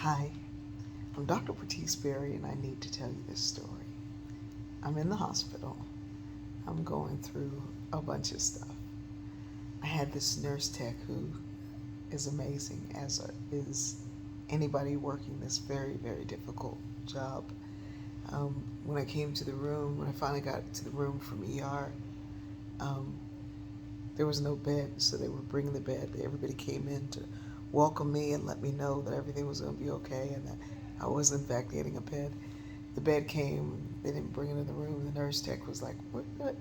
Hi, I'm Dr. Bertice Berry, and I need to tell you this story. I'm in the hospital. I'm going through a bunch of stuff. I had this nurse tech who is amazing, as is anybody working this very, very difficult job. When I came to the room, when I finally got to the room from ER, um, there was no bed, so they were bringing the bed. Everybody came in to welcome me and let me know that everything was going to be okay and that I was in fact getting a bed. The bed came, they didn't bring it in the room. The nurse tech was like, what?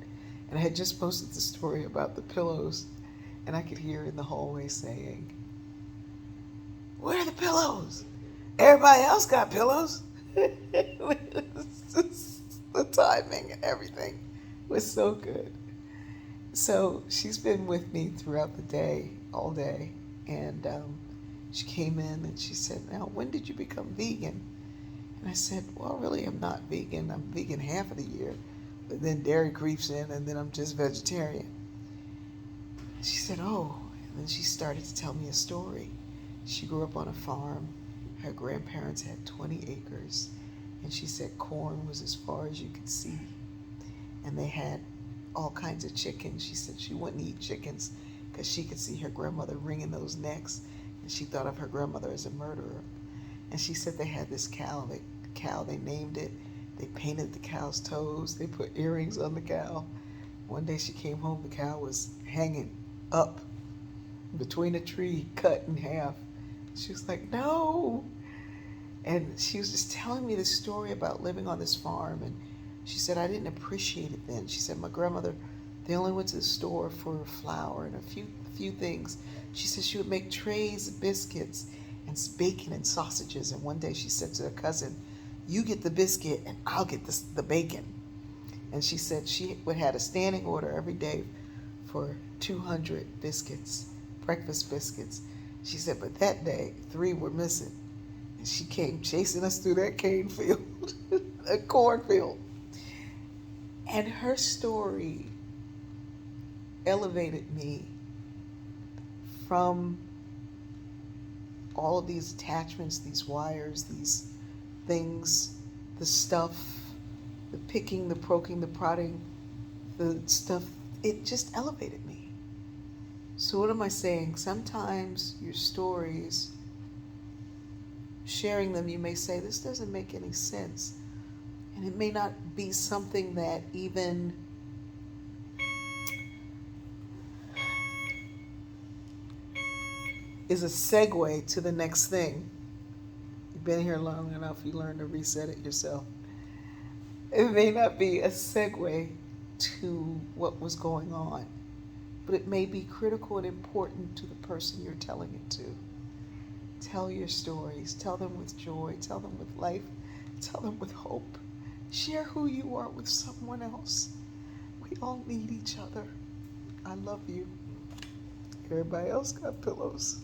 And I had just posted the story about the pillows, and I could hear in the hallway saying, where are the pillows? Everybody else got pillows. The timing and everything was so good. So she's been with me throughout the day, all day, and she came in and she said, now, when did you become vegan? And I said, well, really, I'm not vegan. I'm vegan half of the year, but then dairy creeps in, and then I'm just vegetarian. She said, oh, and then she started to tell me a story. She grew up on a farm. Her grandparents had 20 acres, and she said corn was as far as you could see. And they had all kinds of chickens. She said she wouldn't eat chickens because she could see her grandmother wringing those necks, and she thought of her grandmother as a murderer. And she said they had this cow. They named it. They painted the cow's toes. They put earrings on the cow. One day she came home, the cow was hanging up between a tree, cut in half. She was like, no. And she was just telling me this story about living on this farm. And she said, I didn't appreciate it then. She said, my grandmother, they only went to the store for flour and a few things. She said she would make trays of biscuits and bacon and sausages. And one day she said to her cousin, you get the biscuit and I'll get the bacon. And she said she would have a standing order every day for 200 biscuits, breakfast biscuits. She said, but that day, 3 were missing. And she came chasing us through that cane field, a cornfield. And her story elevated me from all of these attachments, these wires, these things, the stuff, the picking, the poking, the prodding, the stuff. It just elevated me. So what am I saying? Sometimes your stories, sharing them, you may say, this doesn't make any sense. And it may not be something that even is a segue to the next thing. You've been here long enough, you learn to reset it yourself. It may not be a segue to what was going on, but it may be critical and important to the person you're telling it to. Tell your stories. Tell them with joy. Tell them with life. Tell them with hope. Share who you are with someone else. We all need each other. I love you. Everybody else got pillows.